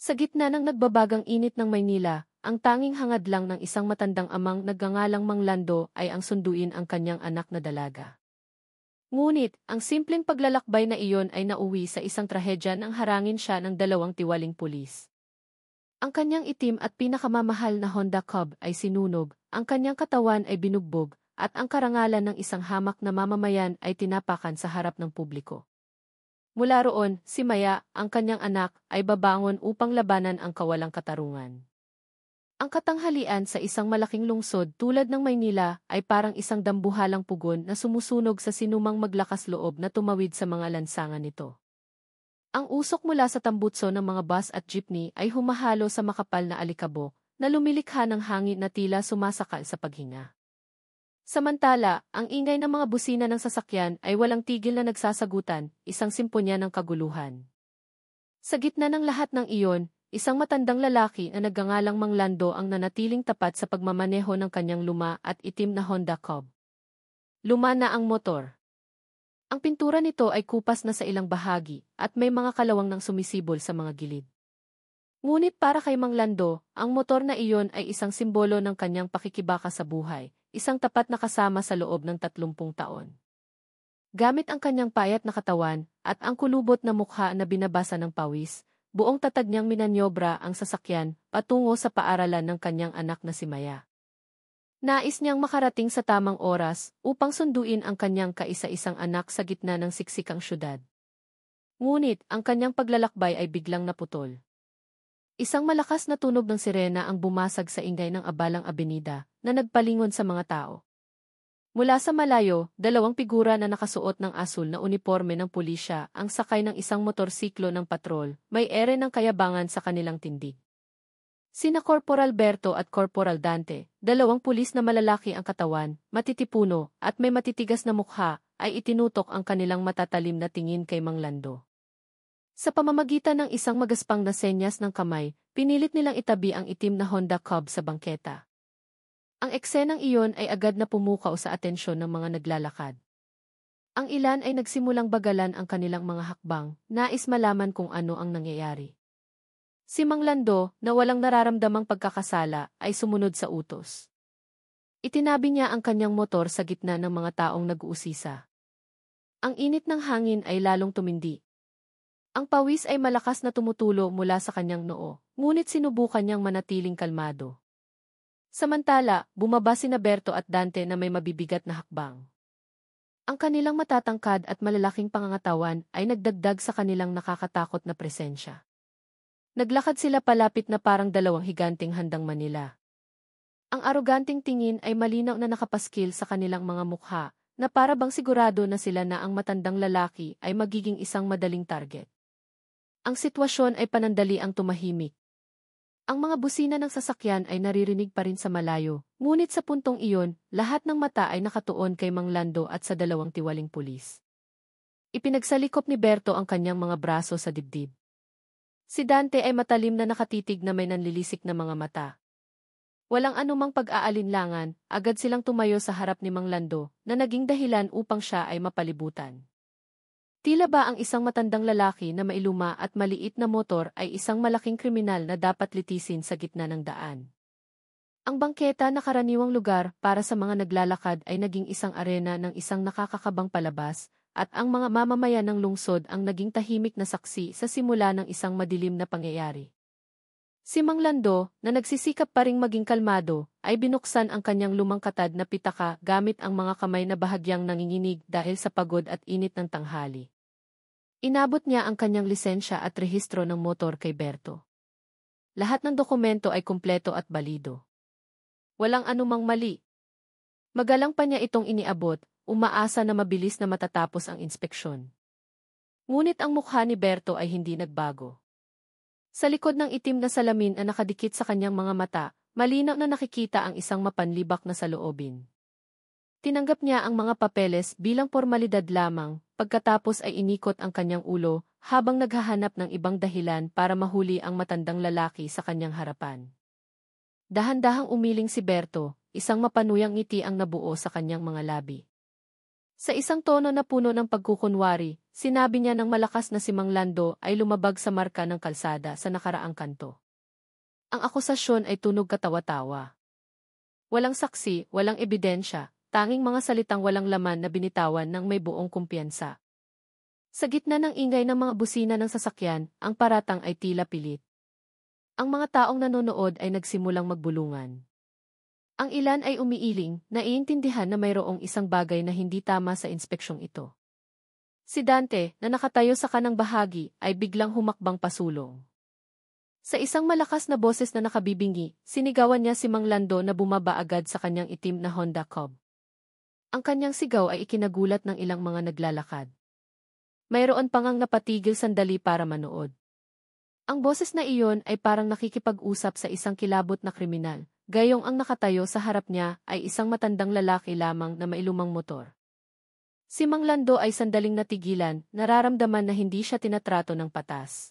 Sa gitna ng nagbabagang init ng Maynila, ang tanging hangad lang ng isang matandang amang nagngangalang Mang Lando ay ang sunduin ang kanyang anak na dalaga. Ngunit, ang simpleng paglalakbay na iyon ay nauwi sa isang trahedya nang harangin siya ng dalawang tiwaling pulis. Ang kanyang itim at pinakamamahal na Honda Cub ay sinunog, ang kanyang katawan ay binugbog, at ang karangalan ng isang hamak na mamamayan ay tinapakan sa harap ng publiko. Mula roon, si Maya, ang kanyang anak, ay babangon upang labanan ang kawalang katarungan. Ang katanghalian sa isang malaking lungsod tulad ng Maynila ay parang isang dambuhalang pugon na sumusunog sa sinumang maglakas loob na tumawid sa mga lansangan nito. Ang usok mula sa tambutso ng mga bus at jeepney ay humahalo sa makapal na alikabok na lumilikha ng hangin na tila sumasakal sa paghinga. Samantala, ang ingay ng mga busina ng sasakyan ay walang tigil na nagsasagutan, isang simponya ng kaguluhan. Sa gitna ng lahat ng iyon, isang matandang lalaki na nagngangalang Mang Lando ang nanatiling tapat sa pagmamaneho ng kanyang luma at itim na Honda Cub. Luma na ang motor. Ang pintura nito ay kupas na sa ilang bahagi at may mga kalawang nang sumisibol sa mga gilid. Ngunit para kay Mang Lando, ang motor na iyon ay isang simbolo ng kanyang pakikibaka sa buhay, isang tapat na kasama sa loob ng 30 taon. Gamit ang kanyang payat na katawan at ang kulubot na mukha na binabasa ng pawis, buong tatag niyang minanyobra ang sasakyan patungo sa paaralan ng kanyang anak na si Maya. Nais niyang makarating sa tamang oras upang sunduin ang kanyang kaisa-isang anak sa gitna ng siksikang syudad. Ngunit ang kanyang paglalakbay ay biglang naputol. Isang malakas na tunog ng sirena ang bumasag sa ingay ng abalang abenida na nagpalingon sa mga tao. Mula sa malayo, dalawang figura na nakasuot ng asul na uniporme ng pulisya ang sakay ng isang motorsiklo ng patrol, may ere ng kayabangan sa kanilang tindig. Sina Corporal Berto at Corporal Dante, dalawang pulis na malalaki ang katawan, matitipuno, at may matitigas na mukha, ay itinutok ang kanilang matatalim na tingin kay Mang Lando. Sa pamamagitan ng isang magaspang na senyas ng kamay, pinilit nilang itabi ang itim na Honda Cub sa bangketa. Ang eksenang iyon ay agad na pumukaw sa atensyon ng mga naglalakad. Ang ilan ay nagsimulang bagalan ang kanilang mga hakbang, nais malaman kung ano ang nangyayari. Si Mang Lando, na walang nararamdamang pagkakasala, ay sumunod sa utos. Itinabi niya ang kanyang motor sa gitna ng mga taong nag-uusisa. Ang init ng hangin ay lalong tumindi. Ang pawis ay malakas na tumutulo mula sa kanyang noo, ngunit sinubukan niyang manatiling kalmado. Samantala, bumaba sina Berto at Dante na may mabibigat na hakbang. Ang kanilang matatangkad at malalaking pangangatawan ay nagdagdag sa kanilang nakakatakot na presensya. Naglakad sila palapit na parang dalawang higanting handang manila. Ang aroganting tingin ay malinaw na nakapaskil sa kanilang mga mukha, na para bang sigurado na sila na ang matandang lalaki ay magiging isang madaling target. Ang sitwasyon ay panandaliang tumahimik. Ang mga busina ng sasakyan ay naririnig pa rin sa malayo, ngunit sa puntong iyon, lahat ng mata ay nakatuon kay Mang Lando at sa dalawang tiwaling pulis. Ipinagsalikop ni Berto ang kanyang mga braso sa dibdib. Si Dante ay matalim na nakatitig na may nanlilisik na mga mata. Walang anumang pag-aalinlangan, agad silang tumayo sa harap ni Mang Lando, na naging dahilan upang siya ay mapalibutan. Tila ba ang isang matandang lalaki na mailuma at maliit na motor ay isang malaking kriminal na dapat litisin sa gitna ng daan. Ang bangketa na karaniwang lugar para sa mga naglalakad ay naging isang arena ng isang nakakakabang palabas, at ang mga mamamayan ng lungsod ang naging tahimik na saksi sa simula ng isang madilim na pangyayari. Si Mang Lando, na nagsisikap pa ring maging kalmado, ay binuksan ang kanyang lumang katad na pitaka gamit ang mga kamay na bahagyang nanginginig dahil sa pagod at init ng tanghali. Inabot niya ang kanyang lisensya at rehistro ng motor kay Berto. Lahat ng dokumento ay kumpleto at balido. Walang anumang mali. Magalang pa niya itong iniabot, umaasa na mabilis na matatapos ang inspeksyon. Ngunit ang mukha ni Berto ay hindi nagbago. Sa likod ng itim na salamin na nakadikit sa kanyang mga mata, malinaw na nakikita ang isang mapanlibak na saloobin. Tinanggap niya ang mga papeles bilang formalidad lamang, pagkatapos ay inikot ang kanyang ulo habang naghahanap ng ibang dahilan para mahuli ang matandang lalaki sa kanyang harapan. Dahan-dahang umiling si Berto, isang mapanuyang ngiti ang nabuo sa kanyang mga labi. Sa isang tono na puno ng pagkukunwari, sinabi niya ng malakas na si Mang Lando ay lumabag sa marka ng kalsada sa nakaraang kanto. Ang akusasyon ay tunog katawa-tawa. Walang saksi, walang ebidensya, tanging mga salitang walang laman na binitawan ng may buong kumpiyansa. Sa gitna ng ingay ng mga busina ng sasakyan, ang paratang ay tila pilit. Ang mga taong nanonood ay nagsimulang magbulungan. Ang ilan ay umiiling, naiintindihan na mayroong isang bagay na hindi tama sa inspeksyong ito. Si Dante, na nakatayo sa kanang bahagi, ay biglang humakbang pasulong. Sa isang malakas na boses na nakabibingi, sinigawan niya si Mang Lando na bumaba agad sa kanyang itim na Honda Cub. Ang kanyang sigaw ay ikinagulat ng ilang mga naglalakad. Mayroon pa ngang napatigil sandali para manood. Ang boses na iyon ay parang nakikipag-usap sa isang kilabot na kriminal, gayong ang nakatayo sa harap niya ay isang matandang lalaki lamang na mailumang motor. Si Mang Lando ay sandaling natigilan, nararamdaman na hindi siya tinatrato ng patas.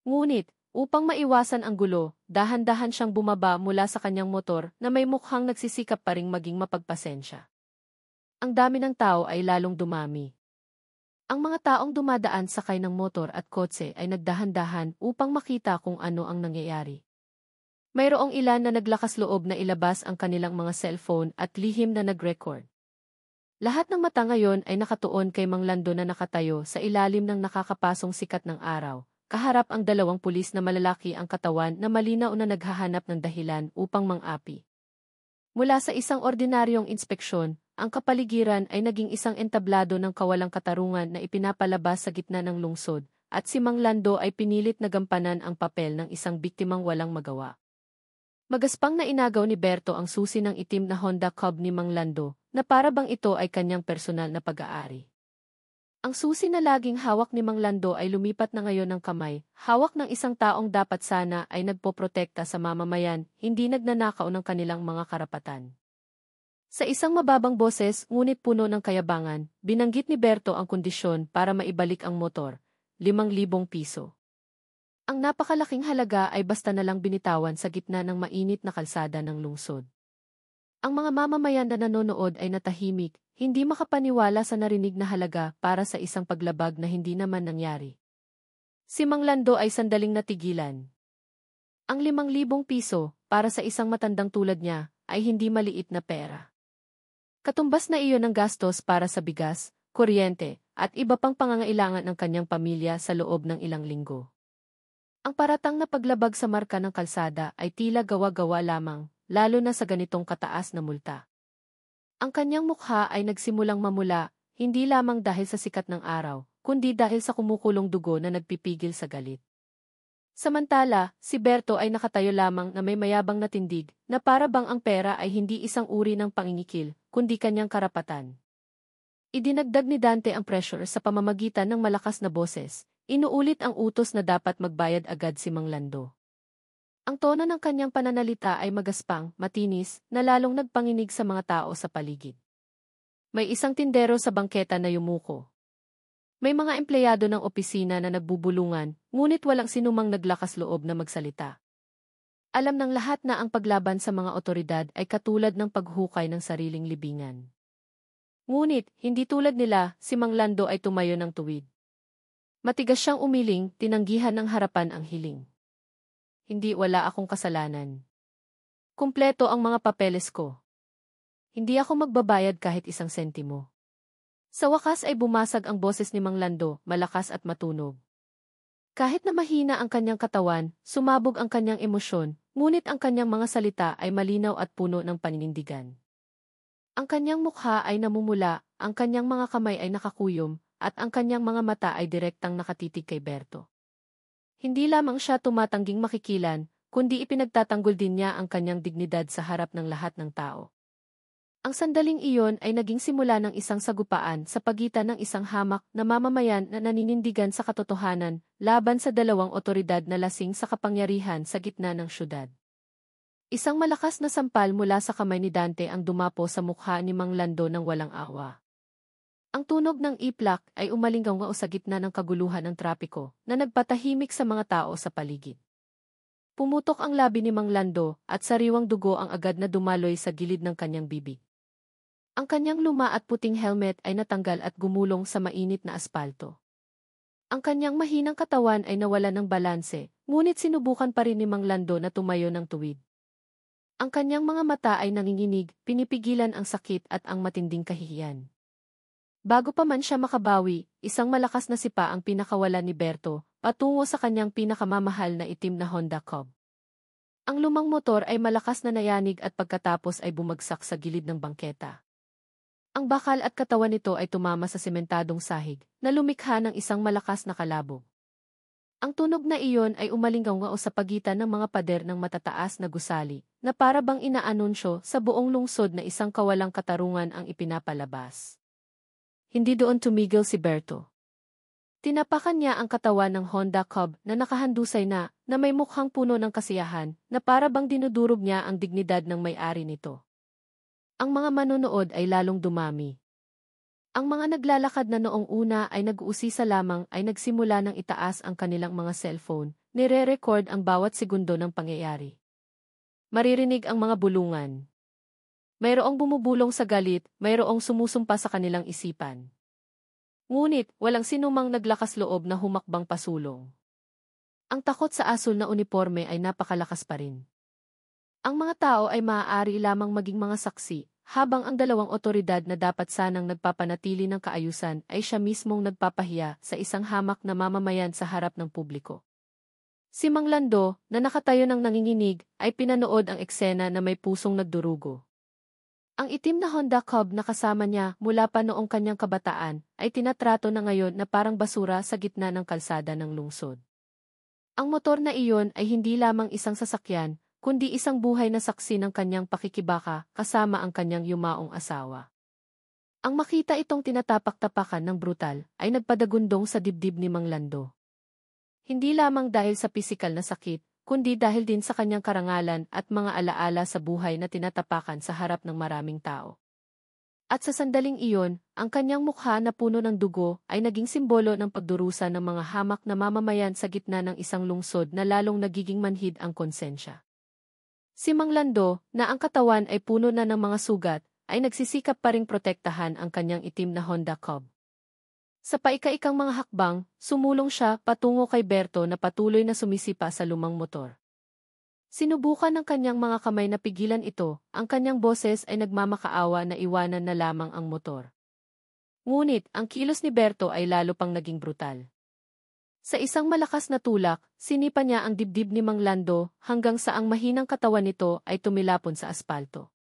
Ngunit, upang maiwasan ang gulo, dahan-dahan siyang bumaba mula sa kanyang motor na may mukhang nagsisikap pa ring maging mapagpasensya. Ang dami ng tao ay lalong dumami. Ang mga taong dumadaan sakay ng motor at kotse ay nagdahan-dahan upang makita kung ano ang nangyayari. Mayroong ilan na naglakas loob na ilabas ang kanilang mga cellphone at lihim na nag-record. Lahat ng mata ngayon ay nakatuon kay Mang Lando na nakatayo sa ilalim ng nakakapasong sikat ng araw. Kaharap ang dalawang pulis na malalaki ang katawan na malinaw na naghahanap ng dahilan upang mang-api. Mula sa isang ordinaryong inspeksyon, ang kapaligiran ay naging isang entablado ng kawalang katarungan na ipinapalabas sa gitna ng lungsod, at si Mang Lando ay pinilit na gampanan ang papel ng isang biktimang walang magawa. Magaspang na inagaw ni Berto ang susi ng itim na Honda Cub ni Mang Lando, na para bang ito ay kanyang personal na pag-aari. Ang susi na laging hawak ni Mang Lando ay lumipat na ngayon ng kamay, hawak ng isang taong dapat sana ay nagpoprotekta sa mamamayan, hindi nagnanakaw ng kanilang mga karapatan. Sa isang mababang boses, ngunit puno ng kayabangan, binanggit ni Berto ang kondisyon para maibalik ang motor, 5,000 piso. Ang napakalaking halaga ay basta na lang binitawan sa gitna ng mainit na kalsada ng lungsod. Ang mga mamamayan na nanonood ay natahimik, hindi makapaniwala sa narinig na halaga para sa isang paglabag na hindi naman nangyari. Si Mang Lando ay sandaling natigilan. Ang 5,000 piso, para sa isang matandang tulad niya, ay hindi maliit na pera. Katumbas na iyon ang gastos para sa bigas, kuryente, at iba pang pangangailangan ng kanyang pamilya sa loob ng ilang linggo. Ang paratang na paglabag sa marka ng kalsada ay tila gawa-gawa lamang, lalo na sa ganitong kataas na multa. Ang kanyang mukha ay nagsimulang mamula, hindi lamang dahil sa sikat ng araw, kundi dahil sa kumukulong dugo na nagpipigil sa galit. Samantala, si Berto ay nakatayo lamang na may mayabang na tindig, na para bang ang pera ay hindi isang uri ng pangingikil, kundi kanyang karapatan. Idinagdag ni Dante ang pressure sa pamamagitan ng malakas na boses, inuulit ang utos na dapat magbayad agad si Mang Lando. Ang tono ng kanyang pananalita ay magaspang, matinis, na lalong nagpanginig sa mga tao sa paligid. May isang tindero sa bangketa na yumuko. May mga empleyado ng opisina na nagbubulungan, ngunit walang sinumang naglakas loob na magsalita. Alam ng lahat na ang paglaban sa mga otoridad ay katulad ng paghukay ng sariling libingan. Ngunit, hindi tulad nila, si Mang Lando ay tumayo ng tuwid. Matigas siyang umiling, tinanggihan ng harapan ang hiling. Hindi, wala akong kasalanan. Kumpleto ang mga papeles ko. Hindi ako magbabayad kahit isang sentimo. Sa wakas ay bumasag ang boses ni Mang Lando, malakas at matunog. Kahit na mahina ang kanyang katawan, sumabog ang kanyang emosyon, ngunit ang kanyang mga salita ay malinaw at puno ng paninindigan. Ang kanyang mukha ay namumula, ang kanyang mga kamay ay nakakuyom, at ang kanyang mga mata ay direktang nakatitig kay Berto. Hindi lamang siya tumatangging makikilan, kundi ipinagtatanggol din niya ang kanyang dignidad sa harap ng lahat ng tao. Ang sandaling iyon ay naging simula ng isang sagupaan sa pagitan ng isang hamak na mamamayan na naninindigan sa katotohanan laban sa dalawang otoridad na lasing sa kapangyarihan sa gitna ng syudad. Isang malakas na sampal mula sa kamay ni Dante ang dumapo sa mukha ni Mang Lando ng walang awa. Ang tunog ng iplak ay umalinggaw sa gitna ng kaguluhan ng trapiko na nagpatahimik sa mga tao sa paligid. Pumutok ang labi ni Mang Lando at sariwang dugo ang agad na dumaloy sa gilid ng kanyang bibig. Ang kanyang luma at puting helmet ay natanggal at gumulong sa mainit na aspalto. Ang kanyang mahinang katawan ay nawala ng balanse, ngunit sinubukan pa rin ni Mang Lando na tumayo ng tuwid. Ang kanyang mga mata ay nanginginig, pinipigilan ang sakit at ang matinding kahihiyan. Bago pa man siya makabawi, isang malakas na sipa ang pinakawalan ni Berto, patungo sa kanyang pinakamamahal na itim na Honda Cub. Ang lumang motor ay malakas na nayanig at pagkatapos ay bumagsak sa gilid ng bangketa. Ang bakal at katawan nito ay tumama sa sementadong sahig, na lumikha ng isang malakas na kalabog. Ang tunog na iyon ay umalinggaw sa pagitan ng mga pader ng matataas na gusali, na para bang inaanunsyo sa buong lungsod na isang kawalang katarungan ang ipinapalabas. Hindi doon tumigil si Berto. Tinapakan niya ang katawan ng Honda Cub na nakahandusay na may mukhang puno ng kasiyahan, na para bang dinudurog niya ang dignidad ng may-ari nito. Ang mga manonood ay lalong dumami. Ang mga naglalakad na noong una ay nag-uusisa lamang ay nagsimula ng itaas ang kanilang mga cellphone, nire-record ang bawat segundo ng pangyayari. Maririnig ang mga bulungan. Mayroong bumubulong sa galit, mayroong sumusumpa sa kanilang isipan. Ngunit, walang sinumang naglakas loob na humakbang pasulong. Ang takot sa asul na uniforme ay napakalakas pa rin. Ang mga tao ay maaari lamang maging mga saksi, habang ang dalawang otoridad na dapat sanang nagpapanatili ng kaayusan ay siya mismong nagpapahiya sa isang hamak na mamamayan sa harap ng publiko. Si Mang Lando, na nakatayo ng nanginginig, ay pinanood ang eksena na may pusong nagdurugo. Ang itim na Honda Cub na kasama niya mula pa noong kanyang kabataan ay tinatrato na ngayon na parang basura sa gitna ng kalsada ng lungsod. Ang motor na iyon ay hindi lamang isang sasakyan, kundi isang buhay na saksi ng kanyang pakikibaka kasama ang kanyang yumaong asawa. Ang makita itong tinatapak-tapakan ng brutal ay nagpadagundong sa dibdib ni Mang Lando. Hindi lamang dahil sa pisikal na sakit, kundi dahil din sa kanyang karangalan at mga alaala sa buhay na tinatapakan sa harap ng maraming tao. At sa sandaling iyon, ang kanyang mukha na puno ng dugo ay naging simbolo ng pagdurusa ng mga hamak na mamamayan sa gitna ng isang lungsod na lalong nagiging manhid ang konsensya. Si Mang Lando, na ang katawan ay puno na ng mga sugat, ay nagsisikap pa ring protektahan ang kanyang itim na Honda Cub. Sa paika-ikang mga hakbang, sumulong siya patungo kay Berto na patuloy na sumisipa sa lumang motor. Sinubukan ng kanyang mga kamay na pigilan ito, ang kanyang boses ay nagmamakaawa na iwanan na lamang ang motor. Ngunit, ang kilos ni Berto ay lalo pang naging brutal. Sa isang malakas na tulak, sinipa niya ang dibdib ni Mang Lando hanggang sa ang mahinang katawan nito ay tumilapon sa aspalto.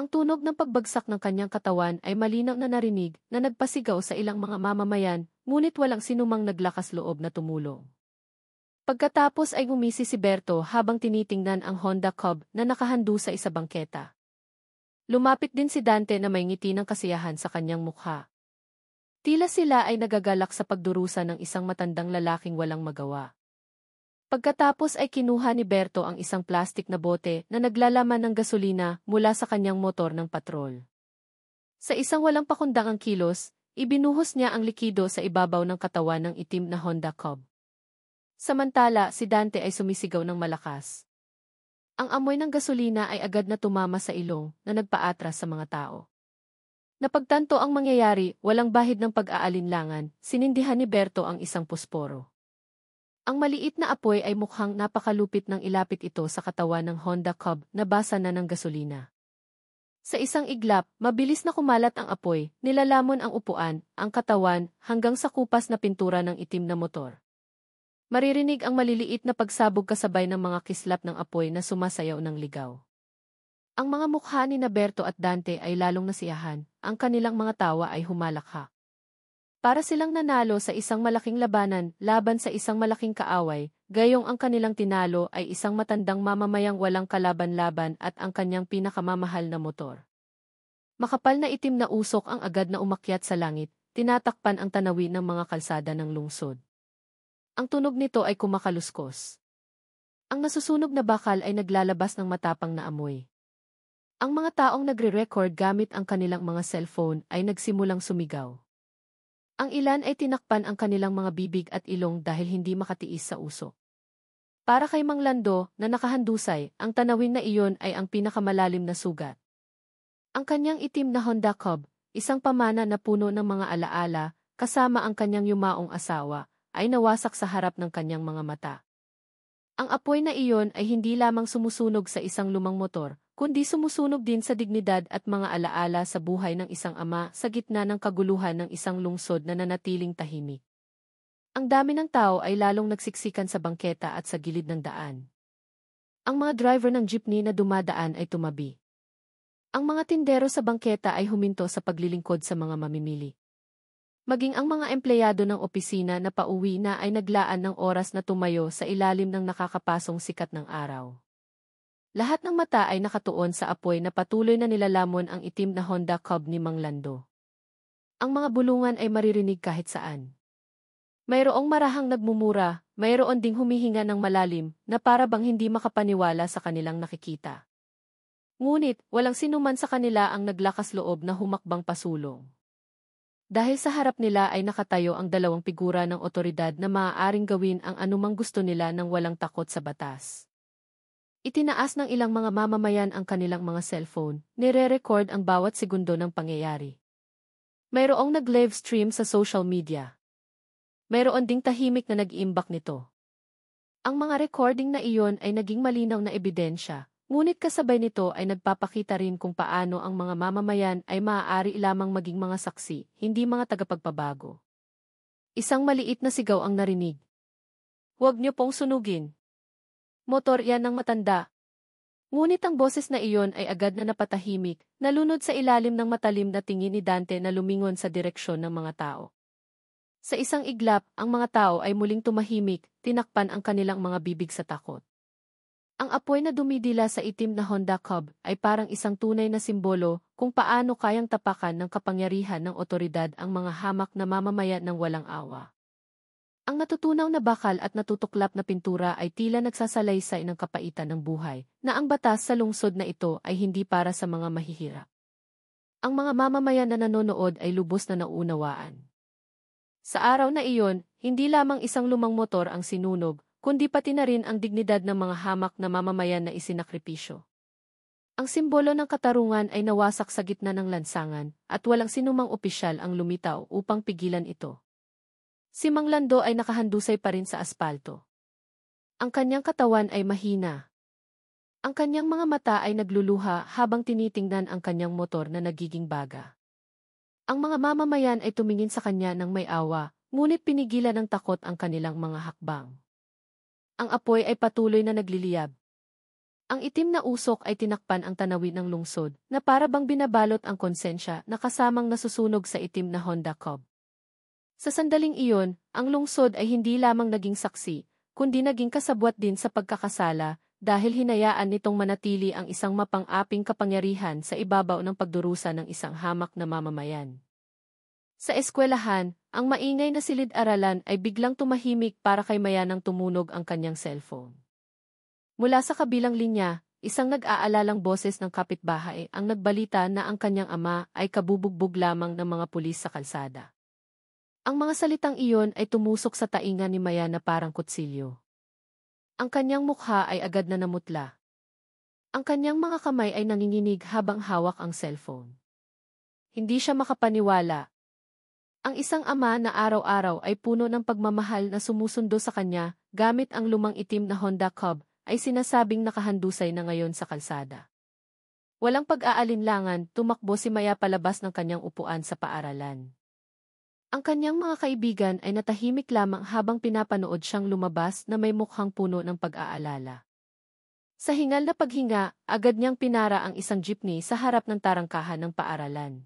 Ang tunog ng pagbagsak ng kanyang katawan ay malinaw na narinig na nagpasigaw sa ilang mga mamamayan, ngunit walang sinumang naglakas loob na tumulong. Pagkatapos ay gumisi si Berto habang tinitingnan ang Honda Cub na nakahandu sa isa bangketa. Lumapit din si Dante na may ngiti ng kasiyahan sa kanyang mukha. Tila sila ay nagagalak sa pagdurusa ng isang matandang lalaking walang magawa. Pagkatapos ay kinuha ni Berto ang isang plastik na bote na naglalaman ng gasolina mula sa kanyang motor ng patrol. Sa isang walang pakundangang kilos, ibinuhos niya ang likido sa ibabaw ng katawan ng itim na Honda Cub. Samantala, si Dante ay sumisigaw ng malakas. Ang amoy ng gasolina ay agad na tumama sa ilong na nagpaatras sa mga tao. Napagtanto ang mangyayari, walang bahid ng pag-aalinlangan, sinindihan ni Berto ang isang pusporo. Ang maliit na apoy ay mukhang napakalupit nang ilapit ito sa katawan ng Honda Cub na basa na ng gasolina. Sa isang iglap, mabilis na kumalat ang apoy, nilalamon ang upuan, ang katawan, hanggang sa kupas na pintura ng itim na motor. Maririnig ang maliliit na pagsabog kasabay ng mga kislap ng apoy na sumasayaw ng ligaw. Ang mga mukha ni Berto at Dante ay lalong nasiyahan, ang kanilang mga tawa ay humalakha. Para silang nanalo sa isang malaking labanan laban sa isang malaking kaaway, gayong ang kanilang tinalo ay isang matandang mamamayang walang kalaban-laban at ang kanyang pinakamamahal na motor. Makapal na itim na usok ang agad na umakyat sa langit, tinatakpan ang tanawin ng mga kalsada ng lungsod. Ang tunog nito ay kumakaluskos. Ang nasusunog na bakal ay naglalabas ng matapang na amoy. Ang mga taong nagre-record gamit ang kanilang mga cellphone ay nagsimulang sumigaw. Ang ilan ay tinakpan ang kanilang mga bibig at ilong dahil hindi makatiis sa usok. Para kay Mang Lando, na nakahandusay, ang tanawin na iyon ay ang pinakamalalim na sugat. Ang kanyang itim na Honda Cub, isang pamana na puno ng mga alaala, kasama ang kanyang yumaong asawa, ay nawasak sa harap ng kanyang mga mata. Ang apoy na iyon ay hindi lamang sumusunog sa isang lumang motor, kundi sumusunog din sa dignidad at mga alaala sa buhay ng isang ama sa gitna ng kaguluhan ng isang lungsod na nanatiling tahimik. Ang dami ng tao ay lalong nagsiksikan sa bangketa at sa gilid ng daan. Ang mga driver ng jeepney na dumadaan ay tumabi. Ang mga tindero sa bangketa ay huminto sa paglilingkod sa mga mamimili. Maging ang mga empleyado ng opisina na pauwi na ay naglaan ng oras na tumayo sa ilalim ng nakakapasong sikat ng araw. Lahat ng mata ay nakatuon sa apoy na patuloy na nilalamon ang itim na Honda Cub ni Mang Lando. Ang mga bulungan ay maririnig kahit saan. Mayroong marahang nagmumura, mayroon ding humihinga ng malalim na para bang hindi makapaniwala sa kanilang nakikita. Ngunit, walang sinuman sa kanila ang naglakas loob na humakbang pasulong. Dahil sa harap nila ay nakatayo ang dalawang figura ng otoridad na maaaring gawin ang anumang gusto nila nang walang takot sa batas. Itinaas ng ilang mga mamamayan ang kanilang mga cellphone, nire-record ang bawat segundo ng pangyayari. Mayroong nag-live stream sa social media. Mayroon ding tahimik na nag-iimbak nito. Ang mga recording na iyon ay naging malinaw na ebidensya. Ngunit kasabay nito ay nagpapakita rin kung paano ang mga mamamayan ay maaari lamang maging mga saksi, hindi mga tagapagpabago. Isang maliit na sigaw ang narinig. "Huwag niyo pong sunugin. Motor yan ng matanda." Ngunit ang boses na iyon ay agad na napatahimik, nalunod sa ilalim ng matalim na tingin ni Dante na lumingon sa direksyon ng mga tao. Sa isang iglap, ang mga tao ay muling tumahimik, tinakpan ang kanilang mga bibig sa takot. Ang apoy na dumidila sa itim na Honda Cub ay parang isang tunay na simbolo kung paano kayang tapakan ng kapangyarihan ng otoridad ang mga hamak na mamamayan ng walang awa. Ang natutunaw na bakal at natutuklap na pintura ay tila nagsasalaysay ng kapaitan ng buhay, na ang batas sa lungsod na ito ay hindi para sa mga mahihirap. Ang mga mamamayan na nanonood ay lubos na nauunawaan. Sa araw na iyon, hindi lamang isang lumang motor ang sinunog, kundi pati na rin ang dignidad ng mga hamak na mamamayan na isinakripisyo. Ang simbolo ng katarungan ay nawasak sa gitna ng lansangan, at walang sinumang opisyal ang lumitaw upang pigilan ito. Si Mang Lando ay nakahandusay pa rin sa aspalto. Ang kanyang katawan ay mahina. Ang kanyang mga mata ay nagluluha habang tinitingnan ang kanyang motor na nagiging baga. Ang mga mamamayan ay tumingin sa kanya ng may awa, ngunit pinigilan ng takot ang kanilang mga hakbang. Ang apoy ay patuloy na nagliliyab. Ang itim na usok ay tinakpan ang tanawin ng lungsod, na para bang binabalot ang konsensya na kasamang nasusunog sa itim na Honda Cub. Sa sandaling iyon, ang lungsod ay hindi lamang naging saksi, kundi naging kasabwat din sa pagkakasala, dahil hinayaan nitong manatili ang isang mapang-aping kapangyarihan sa ibabaw ng pagdurusa ng isang hamak na mamamayan. Sa eskwelahan, ang maingay na silid-aralan ay biglang tumahimik para kay Mayanang tumunog ang kanyang cellphone. Mula sa kabilang linya, isang nag-aalalang boses ng kapitbahay ang nagbalita na ang kanyang ama ay kabubugbog lamang ng mga pulis sa kalsada. Ang mga salitang iyon ay tumusok sa tainga ni Maya na parang kutsilyo. Ang kanyang mukha ay agad na namutla. Ang kanyang mga kamay ay nanginginig habang hawak ang cellphone. Hindi siya makapaniwala. Ang isang ama na araw-araw ay puno ng pagmamahal na sumusundo sa kanya, gamit ang lumang itim na Honda Cub, ay sinasabing nakahandusay na ngayon sa kalsada. Walang pag-aalinlangan, tumakbo si Maya palabas ng kanyang upuan sa paaralan. Ang kanyang mga kaibigan ay natahimik lamang habang pinapanood siyang lumabas na may mukhang puno ng pag-aalala. Sa hingal na paghinga, agad niyang pinara ang isang jeepney sa harap ng tarangkahan ng paaralan.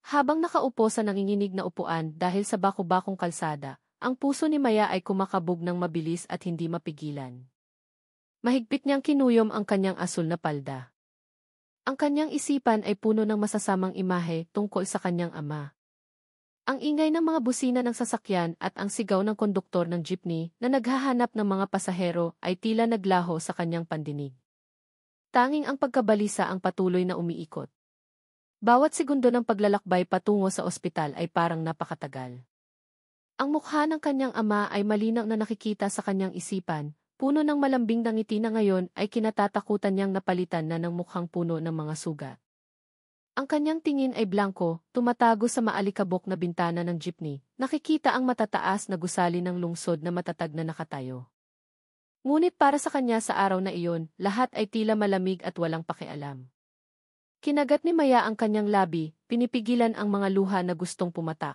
Habang nakaupo sa nanginginig na upuan dahil sa baku-bakong kalsada, ang puso ni Maya ay kumakabog ng mabilis at hindi mapigilan. Mahigpit niyang kinuyom ang kanyang asul na palda. Ang kanyang isipan ay puno ng masasamang imahe tungkol sa kanyang ama. Ang ingay ng mga busina ng sasakyan at ang sigaw ng konduktor ng jeepney na naghahanap ng mga pasahero ay tila naglaho sa kanyang pandinig. Tanging ang pagkabalisa ang patuloy na umiikot. Bawat segundo ng paglalakbay patungo sa ospital ay parang napakatagal. Ang mukha ng kanyang ama ay malinaw na nakikita sa kanyang isipan, puno ng malambing na ngiti na ngayon ay kinatatakutan niyang napalitan na ng mukhang puno ng mga sugat. Ang kanyang tingin ay blanko, tumatago sa maalikabok na bintana ng jeepney, nakikita ang matataas na gusali ng lungsod na matatag na nakatayo. Ngunit para sa kanya sa araw na iyon, lahat ay tila malamig at walang pakialam. Kinagat ni Maya ang kanyang labi, pinipigilan ang mga luha na gustong pumatak.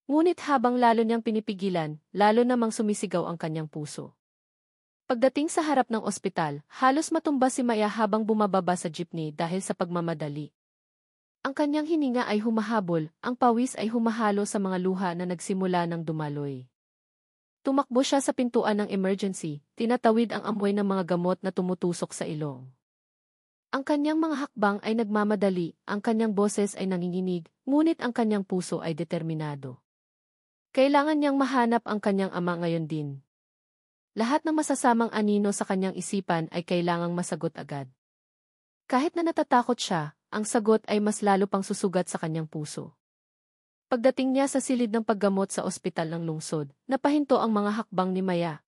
Ngunit habang lalo niyang pinipigilan, lalo namang sumisigaw ang kanyang puso. Pagdating sa harap ng ospital, halos matumba si Maya habang bumababa sa jeepney dahil sa pagmamadali. Ang kanyang hininga ay humahabol, ang pawis ay humahalo sa mga luha na nagsimula ng dumaloy. Tumakbo siya sa pintuan ng emergency, tinatawid ang amoy ng mga gamot na tumutusok sa ilong. Ang kanyang mga hakbang ay nagmamadali, ang kanyang boses ay nanginginig, ngunit ang kanyang puso ay determinado. Kailangan niyang mahanap ang kanyang ama ngayon din. Lahat ng masasamang anino sa kanyang isipan ay kailangang masagot agad. Kahit na natatakot siya, ang sagot ay mas lalo pang susugat sa kanyang puso. Pagdating niya sa silid ng paggamot sa ospital ng lungsod, napahinto ang mga hakbang ni Maya.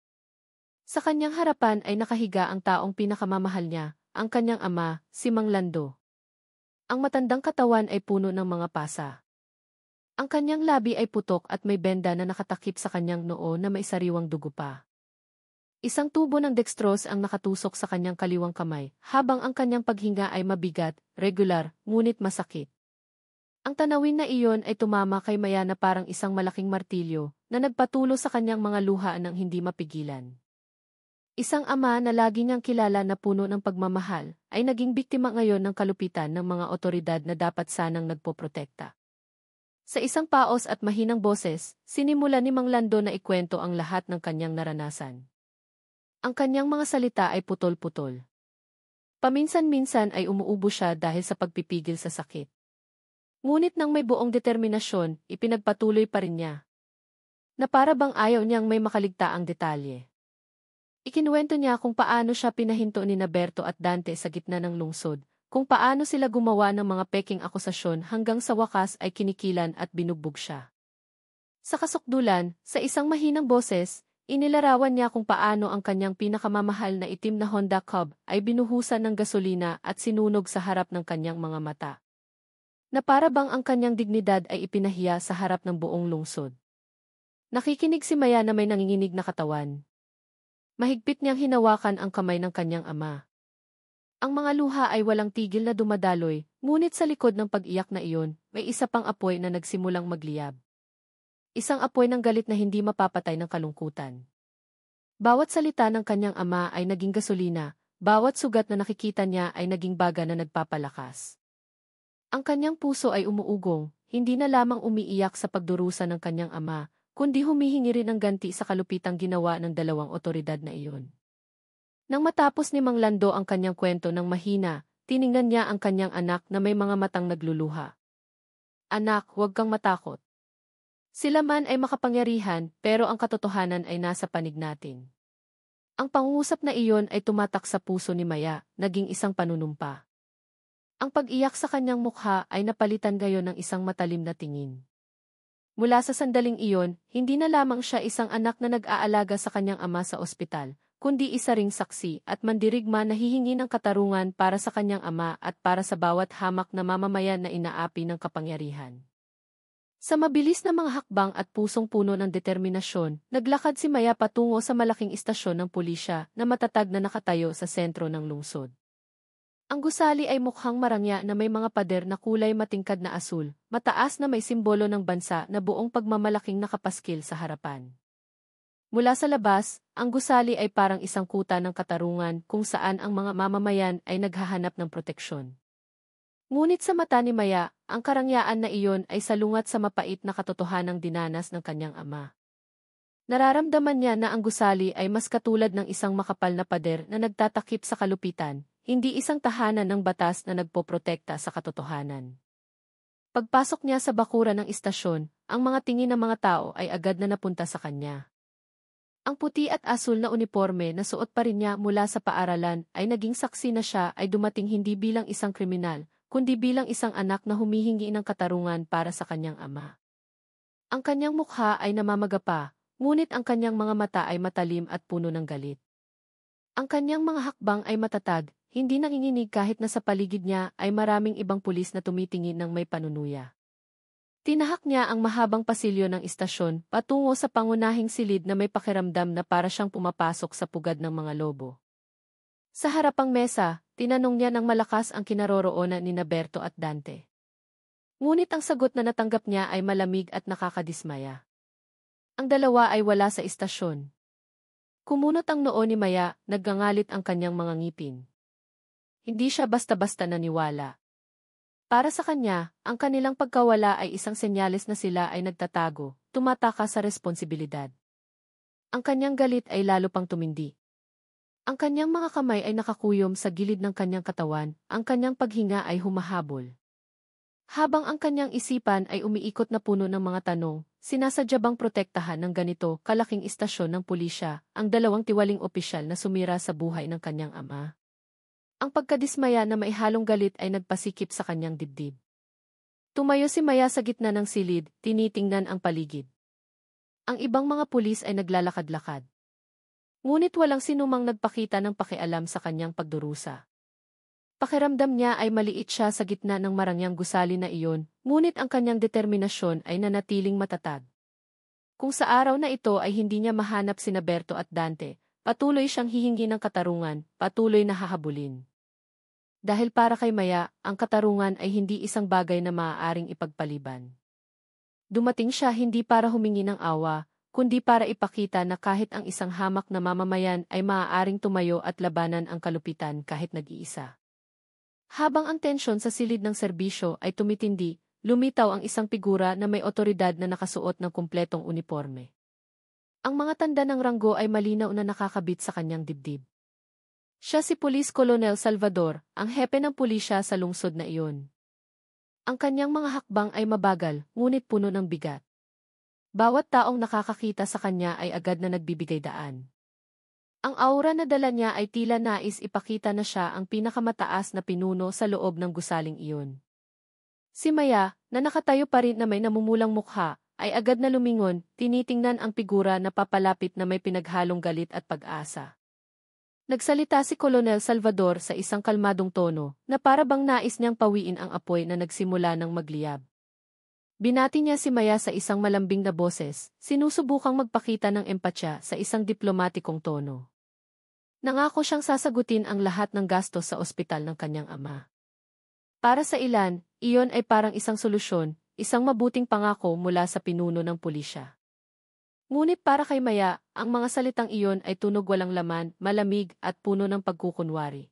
Sa kanyang harapan ay nakahiga ang taong pinakamamahal niya, ang kanyang ama, si Mang Lando. Ang matandang katawan ay puno ng mga pasa. Ang kanyang labi ay putok at may benda na nakatakip sa kanyang noo na may sariwang dugo pa. Isang tubo ng dextrose ang nakatusok sa kanyang kaliwang kamay, habang ang kanyang paghinga ay mabigat, regular, ngunit masakit. Ang tanawin na iyon ay tumama kay Maya na parang isang malaking martilyo, na nagpatulo sa kanyang mga luha nang hindi mapigilan. Isang ama na lagi niyang kilala na puno ng pagmamahal, ay naging biktima ngayon ng kalupitan ng mga otoridad na dapat sanang nagpoprotekta. Sa isang paos at mahinang boses, sinimula ni Mang Lando na ikwento ang lahat ng kanyang naranasan. Ang kanyang mga salita ay putol-putol. Paminsan-minsan ay umuubo siya dahil sa pagpipigil sa sakit. Ngunit nang may buong determinasyon, ipinagpatuloy pa rin niya. Na para bang ayaw niyang may makaligtaang detalye. Ikinuwento niya kung paano siya pinahinto ni Berto at Dante sa gitna ng lungsod, kung paano sila gumawa ng mga peking akusasyon hanggang sa wakas ay kinikilan at binugbog siya. Sa kasukdulan, sa isang mahinang boses, inilarawan niya kung paano ang kanyang pinakamamahal na itim na Honda Cub ay binuhusan ng gasolina at sinunog sa harap ng kanyang mga mata. Na para bang ang kanyang dignidad ay ipinahiya sa harap ng buong lungsod. Nakikinig si Maya na may nanginginig na katawan. Mahigpit niyang hinawakan ang kamay ng kanyang ama. Ang mga luha ay walang tigil na dumadaloy, ngunit sa likod ng pag-iyak na iyon, may isa pang apoy na nagsimulang magliyab. Isang apoy ng galit na hindi mapapatay ng kalungkutan. Bawat salita ng kanyang ama ay naging gasolina, bawat sugat na nakikita niya ay naging baga na nagpapalakas. Ang kanyang puso ay umuugong, hindi na lamang umiiyak sa pagdurusa ng kanyang ama, kundi humihingi rin ng ganti sa kalupitang ginawa ng dalawang otoridad na iyon. Nang matapos ni Mang Lando ang kanyang kwento ng mahina, tiningnan niya ang kanyang anak na may mga matang nagluluha. Anak, huwag kang matakot. Sila man ay makapangyarihan, pero ang katotohanan ay nasa panig natin. Ang pangungusap na iyon ay tumatak sa puso ni Maya, naging isang panunumpa. Ang pag-iyak sa kanyang mukha ay napalitan ngayon ng isang matalim na tingin. Mula sa sandaling iyon, hindi na lamang siya isang anak na nag-aalaga sa kanyang ama sa ospital, kundi isa ring saksi at mandirigma na hihingi ng katarungan para sa kanyang ama at para sa bawat hamak na mamamayan na inaapi ng kapangyarihan. Sa mabilis na mga hakbang at pusong puno ng determinasyon, naglakad si Maya patungo sa malaking istasyon ng pulisya na matatag na nakatayo sa sentro ng lungsod. Ang gusali ay mukhang marangya na may mga pader na kulay matingkad na asul, mataas na may simbolo ng bansa na buong pagmamalaking nakapaskil sa harapan. Mula sa labas, ang gusali ay parang isang kuta ng katarungan kung saan ang mga mamamayan ay naghahanap ng proteksyon. Ngunit sa mata ni Maya, ang karangyaan na iyon ay salungat sa mapait na katotohanang dinanas ng kanyang ama. Nararamdaman niya na ang gusali ay mas katulad ng isang makapal na pader na nagtatakip sa kalupitan, hindi isang tahanan ng batas na nagpoprotekta sa katotohanan. Pagpasok niya sa bakuran ng istasyon, ang mga tingin ng mga tao ay agad na napunta sa kanya. Ang puti at asul na uniforme na suot pa rin niya mula sa paaralan ay naging saksi na siya ay dumating hindi bilang isang kriminal, kundi bilang isang anak na humihingi ng katarungan para sa kanyang ama. Ang kanyang mukha ay namamagapa, ngunit ang kanyang mga mata ay matalim at puno ng galit. Ang kanyang mga hakbang ay matatag, hindi nanginginig kahit na sa paligid niya ay maraming ibang pulis na tumitingin ng may panunuya. Tinahak niya ang mahabang pasilyo ng istasyon patungo sa pangunahing silid na may pakiramdam na para siyang pumapasok sa pugad ng mga lobo. Sa harapang mesa, tinanong niya ng malakas ang kinaroroonan ni Berto at Dante. Ngunit ang sagot na natanggap niya ay malamig at nakakadismaya. Ang dalawa ay wala sa istasyon. Kumunot ang noo ni Maya, naggangalit ang kanyang mga ngipin. Hindi siya basta-basta naniwala. Para sa kanya, ang kanilang pagkawala ay isang senyales na sila ay nagtatago, tumataka sa responsibilidad. Ang kanyang galit ay lalo pang tumindi. Ang kanyang mga kamay ay nakakuyom sa gilid ng kanyang katawan, ang kanyang paghinga ay humahabol. Habang ang kanyang isipan ay umiikot na puno ng mga tanong, sinasadya bang protektahan ng ganito kalaking istasyon ng pulisya ang dalawang tiwaling opisyal na sumira sa buhay ng kanyang ama? Ang pagkadismaya na maihalong galit ay nagpasikip sa kanyang dibdib. Tumayo si Maya sa gitna ng silid, tinitingnan ang paligid. Ang ibang mga pulis ay naglalakad-lakad. Ngunit walang sinumang nagpakita ng pakialam sa kanyang pagdurusa. Pakiramdam niya ay maliit siya sa gitna ng marangyang gusali na iyon, ngunit ang kanyang determinasyon ay nanatiling matatag. Kung sa araw na ito ay hindi niya mahanap sina Berto at Dante, patuloy siyang hihingi ng katarungan, patuloy na hahabulin. Dahil para kay Maya, ang katarungan ay hindi isang bagay na maaaring ipagpaliban. Dumating siya hindi para humingi ng awa, kundi para ipakita na kahit ang isang hamak na mamamayan ay maaaring tumayo at labanan ang kalupitan kahit nag-iisa. Habang ang tensyon sa silid ng serbisyo ay tumitindi, lumitaw ang isang figura na may otoridad na nakasuot ng kumpletong uniforme. Ang mga tanda ng ranggo ay malinaw na nakakabit sa kanyang dibdib. Siya si Police Colonel Salvador, ang hepe ng pulisya sa lungsod na iyon. Ang kanyang mga hakbang ay mabagal, ngunit puno ng bigat. Bawat taong nakakakita sa kanya ay agad na nagbibigay daan. Ang aura na dala niya ay tila nais ipakita na siya ang pinakamataas na pinuno sa loob ng gusaling iyon. Si Maya, na nakatayo pa rin na may namumulang mukha, ay agad na lumingon, tinitingnan ang figura na papalapit na may pinaghalong galit at pag-asa. Nagsalita si Colonel Salvador sa isang kalmadong tono, na para bang nais niyang pawiin ang apoy na nagsimula ng magliyab. Binati niya si Maya sa isang malambing na boses, sinusubukang magpakita ng empatya sa isang diplomatikong tono. Nangako siyang sasagutin ang lahat ng gastos sa ospital ng kanyang ama. Para sa ilan, iyon ay parang isang solusyon, isang mabuting pangako mula sa pinuno ng pulisya. Ngunit para kay Maya, ang mga salitang iyon ay tunog walang laman, malamig at puno ng pagkukunwari.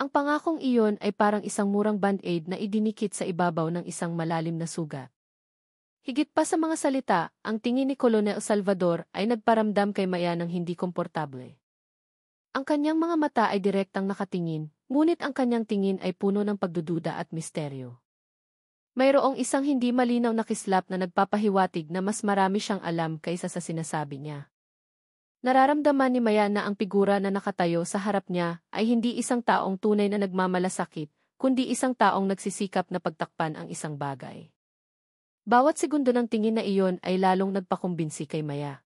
Ang pangakong iyon ay parang isang murang band-aid na idinikit sa ibabaw ng isang malalim na sugat. Higit pa sa mga salita, ang tingin ni Colonel Salvador ay nagparamdam kay Maya ng hindi komportable. Ang kanyang mga mata ay direktang nakatingin, ngunit ang kanyang tingin ay puno ng pagdududa at misteryo. Mayroong isang hindi malinaw na kislap na nagpapahiwatig na mas marami siyang alam kaysa sa sinasabi niya. Nararamdaman ni Maya na ang figura na nakatayo sa harap niya ay hindi isang taong tunay na nagmamalasakit, kundi isang taong nagsisikap na pagtakpan ang isang bagay. Bawat segundo ng tingin na iyon ay lalong nagpakumbinsi kay Maya.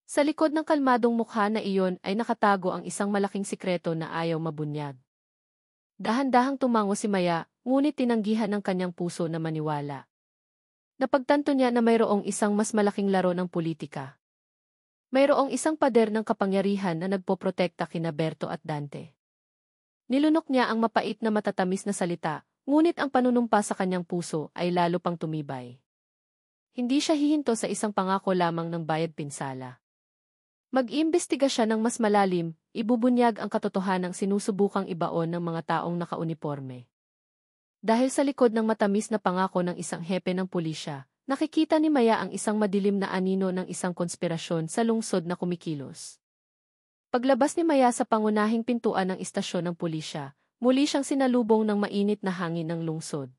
Sa likod ng kalmadong mukha na iyon ay nakatago ang isang malaking sikreto na ayaw mabunyag. Dahan-dahang tumango si Maya, ngunit tinanggihan ng kanyang puso na maniwala. Napagtanto niya na mayroong isang mas malaking laro ng politika. Mayroong isang pader ng kapangyarihan na nagpoprotekta kina Berto at Dante. Nilunok niya ang mapait na matatamis na salita, ngunit ang panunumpa sa kanyang puso ay lalo pang tumibay. Hindi siya hihinto sa isang pangako lamang ng bayad pinsala. Mag-iimbestiga siya ng mas malalim, ibubunyag ang katotohanang sinusubukang ibaon ng mga taong nakauniporme. Dahil sa likod ng matamis na pangako ng isang hepe ng pulisya, nakikita ni Maya ang isang madilim na anino ng isang konspirasyon sa lungsod na kumikilos. Paglabas ni Maya sa pangunahing pintuan ng istasyon ng pulisya, muli siyang sinalubong ng mainit na hangin ng lungsod.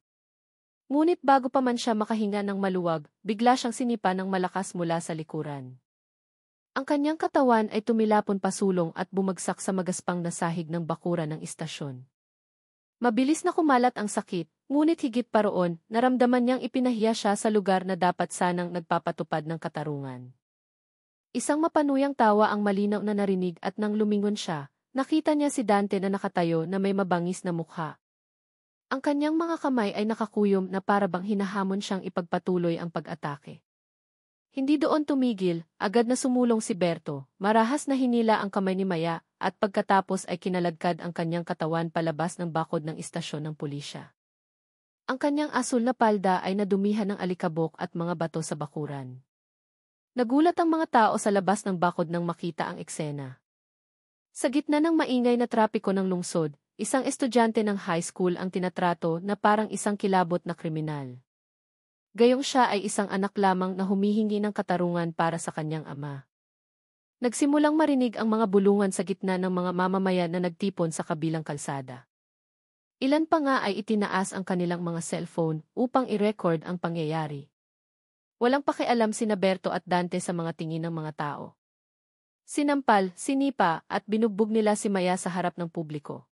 Ngunit bago pa man siya makahinga ng maluwag, bigla siyang sinipa ng malakas mula sa likuran. Ang kanyang katawan ay tumilapon pasulong at bumagsak sa magaspang na sahig ng bakuran ng istasyon. Mabilis na kumalat ang sakit, ngunit higit pa roon, naramdaman niyang ipinahiya siya sa lugar na dapat sanang nagpapatupad ng katarungan. Isang mapanuyang tawa ang malinaw na narinig at nang lumingon siya, nakita niya si Dante na nakatayo na may mabangis na mukha. Ang kanyang mga kamay ay nakakuyom na para bang hinahamon siyang ipagpatuloy ang pag-atake. Hindi doon tumigil, agad na sumulong si Berto, marahas na hinila ang kamay ni Maya, at pagkatapos ay kinaladkad ang kanyang katawan palabas ng bakod ng istasyon ng pulisya. Ang kanyang asul na palda ay nadumihan ng alikabok at mga bato sa bakuran. Nagulat ang mga tao sa labas ng bakod nang makita ang eksena. Sa gitna ng maingay na trapiko ng lungsod, isang estudyante ng high school ang tinatrato na parang isang kilabot na kriminal. Gayong siya ay isang anak lamang na humihingi ng katarungan para sa kanyang ama. Nagsimulang marinig ang mga bulungan sa gitna ng mga mamamayan na nagtipon sa kabilang kalsada. Ilan pa nga ay itinaas ang kanilang mga cellphone upang i-record ang pangyayari. Walang pakialam sina Berto at Dante sa mga tingin ng mga tao. Sinampal, sinipa, at binugbog nila si Maya sa harap ng publiko.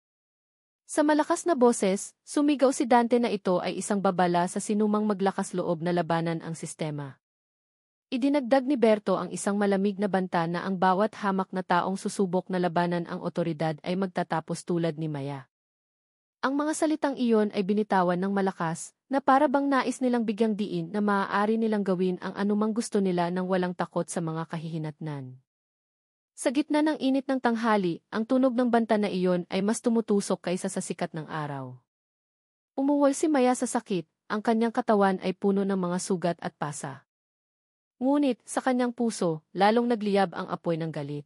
Sa malakas na boses, sumigaw si Dante na ito ay isang babala sa sinumang maglakas loob na labanan ang sistema. Idinagdag ni Berto ang isang malamig na banta na ang bawat hamak na taong susubok na labanan ang otoridad ay magtatapos tulad ni Maya. Ang mga salitang iyon ay binitawan ng malakas, na para bang nais nilang bigyang diin na maaari nilang gawin ang anumang gusto nila nang walang takot sa mga kahihinatnan. Sa gitna ng init ng tanghali, ang tunog ng banta na iyon ay mas tumutusok kaysa sa sikat ng araw. Umuwol si Maya sa sakit, ang kanyang katawan ay puno ng mga sugat at pasa. Ngunit, sa kanyang puso, lalong nagliyab ang apoy ng galit.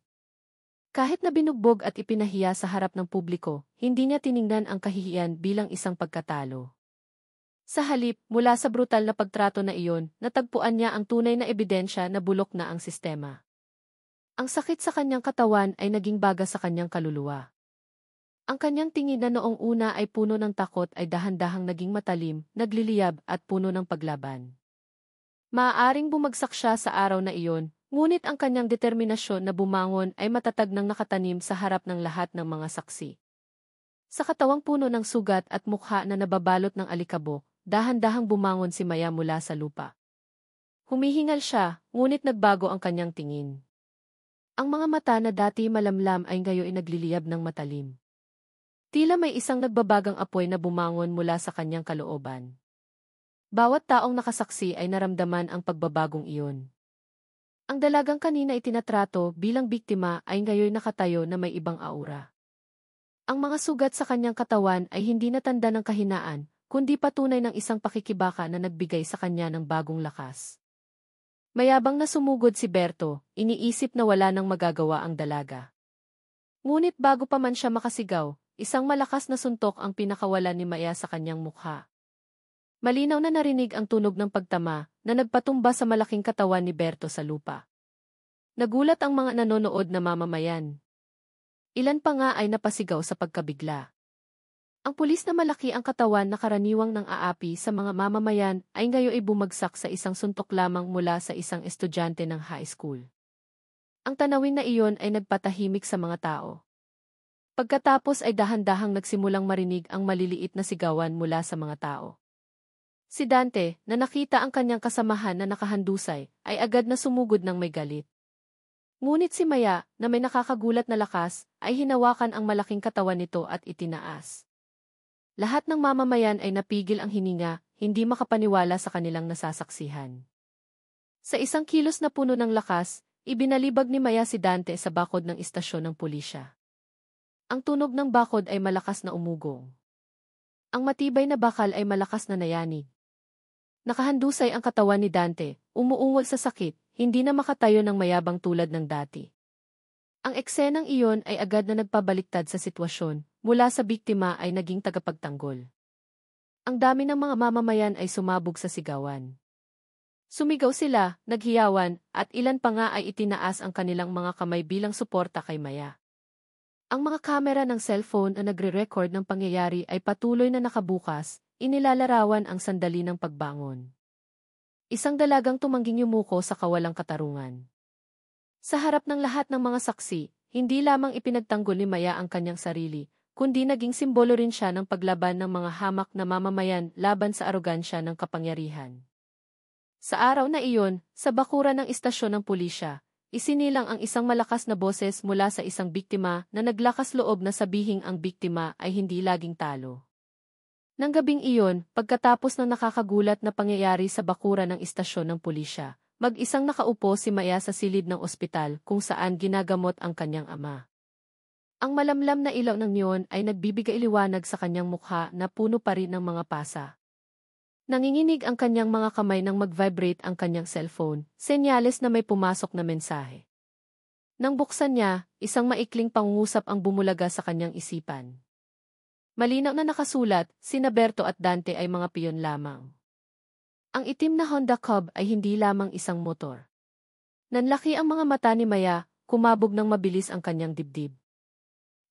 Kahit na binugbog at ipinahiya sa harap ng publiko, hindi niya tiningnan ang kahihiyan bilang isang pagkatalo. Sa halip, mula sa brutal na pagtrato na iyon, natagpuan niya ang tunay na ebidensya na bulok na ang sistema. Ang sakit sa kanyang katawan ay naging baga sa kanyang kaluluwa. Ang kanyang tingin na noong una ay puno ng takot ay dahan-dahang naging matalim, nagliliyab at puno ng paglaban. Maaaring bumagsak siya sa araw na iyon, ngunit ang kanyang determinasyon na bumangon ay matatag nang nakatanim sa harap ng lahat ng mga saksi. Sa katawang puno ng sugat at mukha na nababalot ng alikabok, dahan-dahang bumangon si Maya mula sa lupa. Humihingal siya, ngunit nagbago ang kanyang tingin. Ang mga mata na dati malamlam ay ngayon nagliliyab ng matalim. Tila may isang nagbabagang apoy na bumangon mula sa kanyang kalooban. Bawat taong nakasaksi ay naramdaman ang pagbabagong iyon. Ang dalagang kanina itinatrato bilang biktima ay ngayon nakatayo na may ibang aura. Ang mga sugat sa kanyang katawan ay hindi na tanda ng kahinaan, kundi patunay ng isang pakikibaka na nagbigay sa kanya ng bagong lakas. Mayabang na sumugod si Berto, iniisip na wala nang magagawa ang dalaga. Ngunit bago pa man siya makasigaw, isang malakas na suntok ang pinakawalan ni Maya sa kanyang mukha. Malinaw na narinig ang tunog ng pagtama na nagpatumba sa malaking katawan ni Berto sa lupa. Nagulat ang mga nanonood na mamamayan. Ilan pa nga ay napasigaw sa pagkabigla. Ang pulis na malaki ang katawan na karaniwang nang aapi sa mga mamamayan ay ngayon ay bumagsak sa isang suntok lamang mula sa isang estudyante ng high school. Ang tanawin na iyon ay nagpatahimik sa mga tao. Pagkatapos ay dahan-dahang nagsimulang marinig ang maliliit na sigawan mula sa mga tao. Si Dante, na nakita ang kanyang kasamahan na nakahandusay, ay agad na sumugod ng may galit. Ngunit si Maya, na may nakakagulat na lakas, ay hinawakan ang malaking katawan nito at itinaas. Lahat ng mamamayan ay napigil ang hininga, hindi makapaniwala sa kanilang nasasaksihan. Sa isang kilos na puno ng lakas, ibinalibag ni Maya si Dante sa bakod ng istasyon ng pulisya. Ang tunog ng bakod ay malakas na umugong. Ang matibay na bakal ay malakas na nayanig. Nakahandusay ang katawan ni Dante, umuungol sa sakit, hindi na makatayo ng mayabang tulad ng dati. Ang eksenang iyon ay agad na nagpabaliktad sa sitwasyon, mula sa biktima ay naging tagapagtanggol. Ang dami ng mga mamamayan ay sumabog sa sigawan. Sumigaw sila, naghiyawan, at ilan pa nga ay itinaas ang kanilang mga kamay bilang suporta kay Maya. Ang mga kamera ng cellphone na nagre-record ng pangyayari ay patuloy na nakabukas, inilalarawan ang sandali ng pagbangon. Isang dalagang tumangging yumuko sa kawalang katarungan. Sa harap ng lahat ng mga saksi, hindi lamang ipinagtanggol ni Maya ang kanyang sarili, kundi naging simbolo rin siya ng paglaban ng mga hamak na mamamayan laban sa arogansya ng kapangyarihan. Sa araw na iyon, sa bakuran ng istasyon ng pulisya, isinilang ang isang malakas na boses mula sa isang biktima na naglakas loob na sabihing ang biktima ay hindi laging talo. Nang gabing iyon, pagkatapos ng nakakagulat na pangyayari sa bakuran ng istasyon ng pulisya, mag-isang nakaupo si Maya sa silid ng ospital kung saan ginagamot ang kanyang ama. Ang malamlam na ilaw ng neon ay nagbibigay liwanag sa kanyang mukha na puno pa rin ng mga pasa. Nanginginig ang kanyang mga kamay nang mag-vibrate ang kanyang cellphone, senyales na may pumasok na mensahe. Nang buksan niya, isang maikling pangungusap ang bumulaga sa kanyang isipan. Malinaw na nakasulat, sina Berto at Dante ay mga piyon lamang. Ang itim na Honda Cub ay hindi lamang isang motor. Nanlaki ang mga mata ni Maya, kumabog ng mabilis ang kanyang dibdib.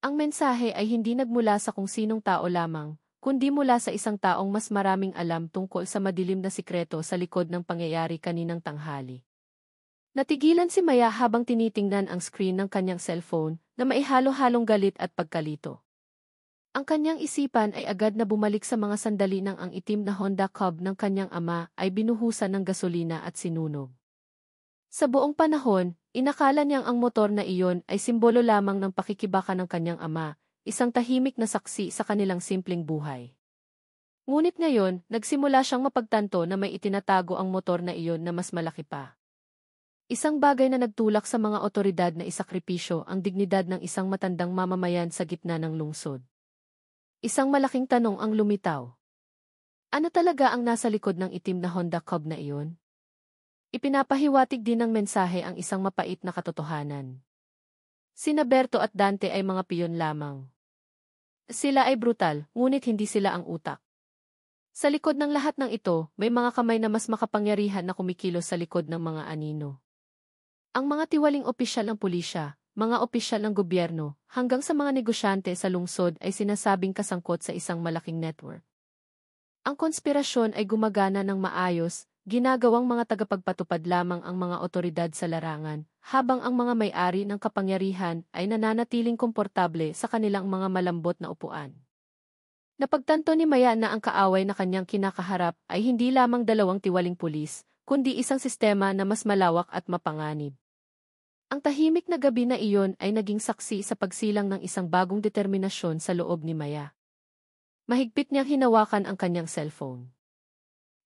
Ang mensahe ay hindi nagmula sa kung sinong tao lamang, kundi mula sa isang taong mas maraming alam tungkol sa madilim na sikreto sa likod ng pangyayari kaninang tanghali. Natigilan si Maya habang tinitingnan ang screen ng kanyang cellphone na maihalo-halong galit at pagkalito. Ang kanyang isipan ay agad na bumalik sa mga sandali nang ang itim na Honda Cub ng kanyang ama ay binuhusan ng gasolina at sinunog. Sa buong panahon, inakala niyang ang motor na iyon ay simbolo lamang ng pakikibaka ng kanyang ama, isang tahimik na saksi sa kanilang simpleng buhay. Ngunit ngayon, nagsimula siyang mapagtanto na may itinatago ang motor na iyon na mas malaki pa. Isang bagay na nagtulak sa mga otoridad na isakripisyo ang dignidad ng isang matandang mamamayan sa gitna ng lungsod. Isang malaking tanong ang lumitaw. Ano talaga ang nasa likod ng itim na Honda Cub na iyon? Ipinapahiwatig din ng mensahe ang isang mapait na katotohanan. Sina Berto at Dante ay mga piyon lamang. Sila ay brutal, ngunit hindi sila ang utak. Sa likod ng lahat ng ito, may mga kamay na mas makapangyarihan na kumikilos sa likod ng mga anino. Ang mga tiwaling opisyal ng pulisya, mga opisyal ng gobyerno, hanggang sa mga negosyante sa lungsod ay sinasabing kasangkot sa isang malaking network. Ang konspirasyon ay gumagana ng maayos, ginagawang mga tagapagpatupad lamang ang mga otoridad sa larangan, habang ang mga may-ari ng kapangyarihan ay nananatiling komportable sa kanilang mga malambot na upuan. Napagtanto ni Maya na ang kaaway na kanyang kinakaharap ay hindi lamang dalawang tiwaling pulis, kundi isang sistema na mas malawak at mapanganib. Ang tahimik na gabi na iyon ay naging saksi sa pagsilang ng isang bagong determinasyon sa loob ni Maya. Mahigpit niyang hinawakan ang kanyang cellphone.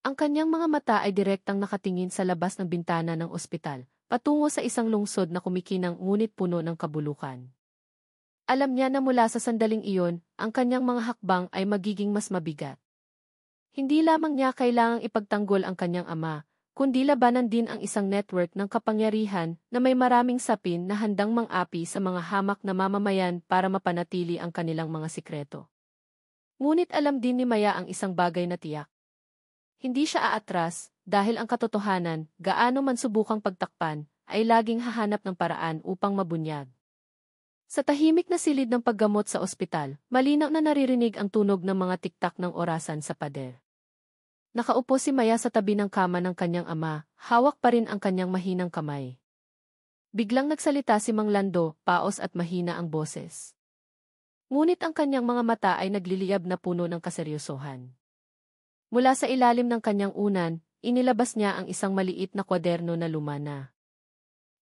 Ang kanyang mga mata ay direktang nakatingin sa labas ng bintana ng ospital, patungo sa isang lungsod na kumikinang ngunit puno ng kabulukan. Alam niya na mula sa sandaling iyon, ang kanyang mga hakbang ay magiging mas mabigat. Hindi lamang niya kailangang ipagtanggol ang kanyang ama, kundi labanan din ang isang network ng kapangyarihan na may maraming sapin na handang mang-api sa mga hamak na mamamayan para mapanatili ang kanilang mga sikreto. Ngunit alam din ni Maya ang isang bagay na tiyak. Hindi siya aatras, dahil ang katotohanan, gaano man subukang pagtakpan, ay laging hahanap ng paraan upang mabunyag. Sa tahimik na silid ng paggamot sa ospital, malinaw na naririnig ang tunog ng mga tiktak ng orasan sa pader. Nakaupo si Maya sa tabi ng kama ng kanyang ama, hawak pa rin ang kanyang mahinang kamay. Biglang nagsalita si Mang Lando, paos at mahina ang boses. Ngunit ang kanyang mga mata ay nagliliyab na puno ng kaseryosohan. Mula sa ilalim ng kanyang unan, inilabas niya ang isang maliit na kwaderno na luma na.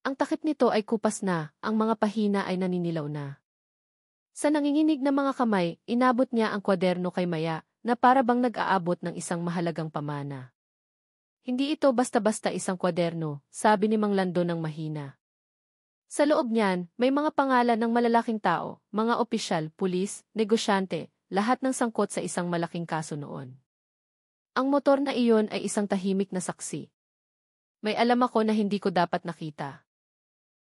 Ang takip nito ay kupas na, ang mga pahina ay naninilaw na. Sa nanginginig na mga kamay, inabot niya ang kwaderno kay Maya, na para bang nag-aabot ng isang mahalagang pamana. Hindi ito basta-basta isang kwaderno, sabi ni Mang Lando ng mahina. Sa loob niyan, may mga pangalan ng malalaking tao, mga opisyal, pulis, negosyante, lahat ng sangkot sa isang malaking kaso noon. Ang motor na iyon ay isang tahimik na saksi. May alam ako na hindi ko dapat nakita.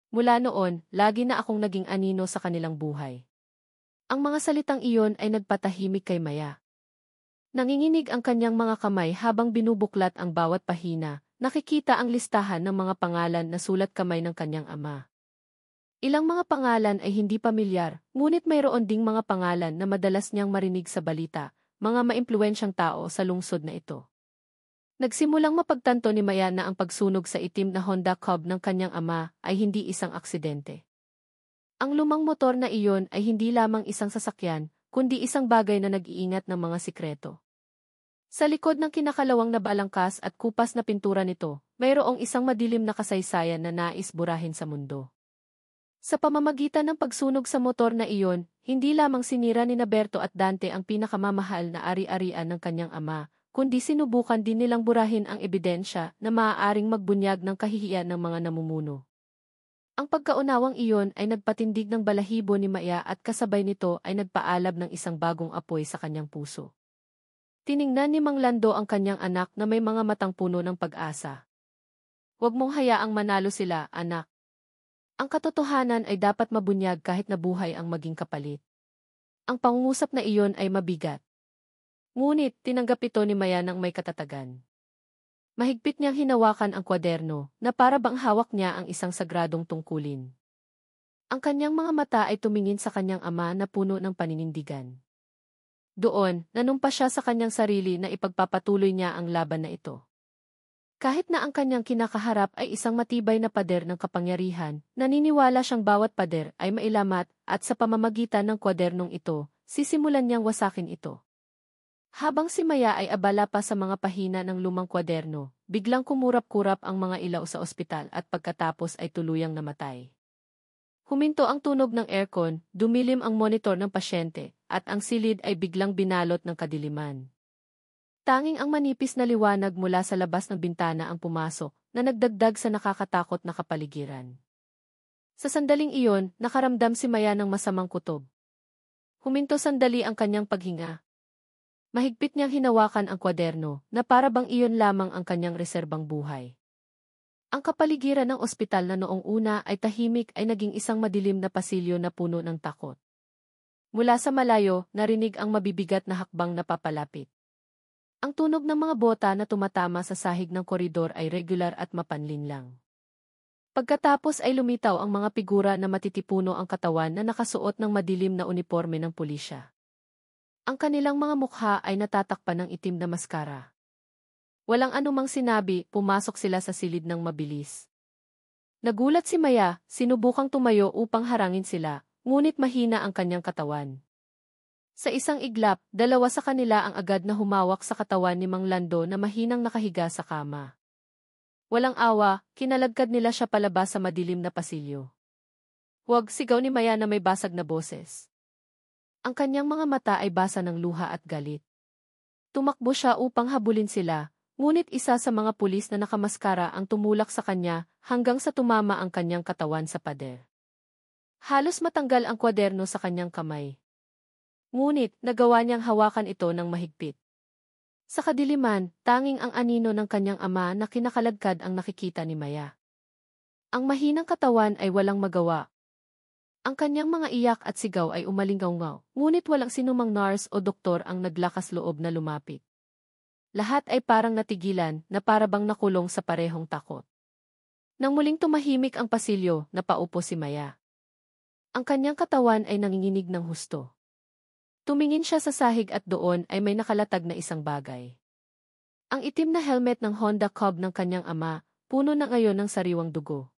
Mula noon, lagi na akong naging anino sa kanilang buhay. Ang mga salitang iyon ay nagpatahimik kay Maya. Nanginginig ang kanyang mga kamay habang binubuklat ang bawat pahina, nakikita ang listahan ng mga pangalan na sulat kamay ng kanyang ama. Ilang mga pangalan ay hindi pamilyar, ngunit mayroon ding mga pangalan na madalas niyang marinig sa balita, mga maimpluwensyang tao sa lungsod na ito. Nagsimulang mapagtanto ni Maya na ang pagsunog sa itim na Honda Cub ng kanyang ama ay hindi isang aksidente. Ang lumang motor na iyon ay hindi lamang isang sasakyan, kundi isang bagay na nag-iingat ng mga sikreto. Sa likod ng kinakalawang na balangkas at kupas na pintura nito, mayroong isang madilim na kasaysayan na nais burahin sa mundo. Sa pamamagitan ng pagsunog sa motor na iyon, hindi lamang sinira ni Berto at Dante ang pinakamamahal na ari-arian ng kanyang ama, kundi sinubukan din nilang burahin ang ebidensya na maaaring magbunyag ng kahihiyan ng mga namumuno. Ang pagkaunawang iyon ay nagpatindig ng balahibo ni Maya at kasabay nito ay nagpaalab ng isang bagong apoy sa kanyang puso. Tiningnan ni Mang Lando ang kanyang anak na may mga matang puno ng pag-asa. Huwag mong hayaang manalo sila, anak. Ang katotohanan ay dapat mabunyag kahit na buhay ang maging kapalit. Ang pangungusap na iyon ay mabigat. Ngunit, tinanggap ito ni Maya ng may katatagan. Mahigpit niyang hinawakan ang kwaderno, na para bang hawak niya ang isang sagradong tungkulin. Ang kanyang mga mata ay tumingin sa kanyang ama na puno ng paninindigan. Doon, nanumpa siya sa kanyang sarili na ipagpapatuloy niya ang laban na ito. Kahit na ang kanyang kinakaharap ay isang matibay na pader ng kapangyarihan, naniniwala siyang bawat pader ay mailamat at sa pamamagitan ng kwadernong ito, sisimulan niyang wasakin ito. Habang si Maya ay abala pa sa mga pahina ng lumang kwaderno, biglang kumurap-kurap ang mga ilaw sa ospital at pagkatapos ay tuluyang namatay. Huminto ang tunog ng aircon, dumilim ang monitor ng pasyente, at ang silid ay biglang binalot ng kadiliman. Tanging ang manipis na liwanag mula sa labas ng bintana ang pumasok, na nagdagdag sa nakakatakot na kapaligiran. Sa sandaling iyon, nakaramdam si Maya ng masamang kutob. Huminto sandali ang kanyang paghinga. Mahigpit niyang hinawakan ang kwaderno, na para bang iyon lamang ang kanyang reserbang buhay. Ang kapaligiran ng ospital na noong una ay tahimik ay naging isang madilim na pasilyo na puno ng takot. Mula sa malayo, narinig ang mabibigat na hakbang na papalapit. Ang tunog ng mga bota na tumatama sa sahig ng koridor ay regular at mapanlinlang. Pagkatapos ay lumitaw ang mga figura na matitipuno ang katawan na nakasuot ng madilim na uniforme ng pulisya. Ang kanilang mga mukha ay natatakpan ng itim na maskara. Walang anumang sinabi, pumasok sila sa silid ng mabilis. Nagulat si Maya, sinubukang tumayo upang harangin sila, ngunit mahina ang kanyang katawan. Sa isang iglap, dalawa sa kanila ang agad na humawak sa katawan ni Mang Lando na mahinang nakahiga sa kama. Walang awa, kinalagkad nila siya palabas sa madilim na pasilyo. Huwag, sigaw ni Maya na may basag na boses. Ang kanyang mga mata ay basa ng luha at galit. Tumakbo siya upang habulin sila, ngunit isa sa mga pulis na nakamaskara ang tumulak sa kanya hanggang sa tumama ang kanyang katawan sa pader. Halos matanggal ang kwaderno sa kanyang kamay. Ngunit, nagawa niyang hawakan ito ng mahigpit. Sa kadiliman, tanging ang anino ng kanyang ama na kinakaladkad ang nakikita ni Maya. Ang mahinang katawan ay walang magawa. Ang kanyang mga iyak at sigaw ay umalinggaw-ngaw, ngunit walang sinumang nurse o doktor ang naglakas loob na lumapit. Lahat ay parang natigilan na parabang nakulong sa parehong takot. Nang muling tumahimik ang pasilyo, napaupo si Maya. Ang kanyang katawan ay nanginginig ng husto. Tumingin siya sa sahig at doon ay may nakalatag na isang bagay. Ang itim na helmet ng Honda Cub ng kanyang ama, puno na ngayon ng sariwang dugo.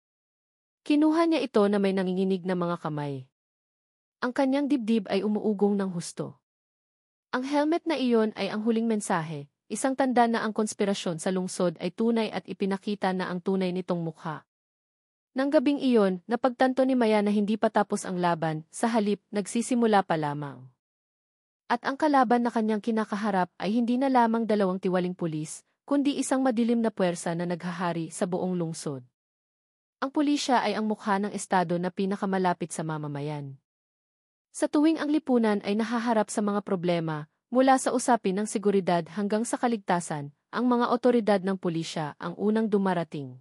Kinuha niya ito na may nanginginig na mga kamay. Ang kanyang dibdib ay umuugong ng husto. Ang helmet na iyon ay ang huling mensahe, isang tanda na ang konspirasyon sa lungsod ay tunay at ipinakita na ang tunay nitong mukha. Nang gabing iyon, napagtanto ni Maya na hindi pa tapos ang laban, sa halip, nagsisimula pa lamang. At ang kalaban na kanyang kinakaharap ay hindi na lamang dalawang tiwaling pulis, kundi isang madilim na puwersa na naghahari sa buong lungsod. Ang pulisya ay ang mukha ng estado na pinakamalapit sa mamamayan. Sa tuwing ang lipunan ay nahaharap sa mga problema, mula sa usapin ng seguridad hanggang sa kaligtasan, ang mga otoridad ng pulisya ang unang dumarating.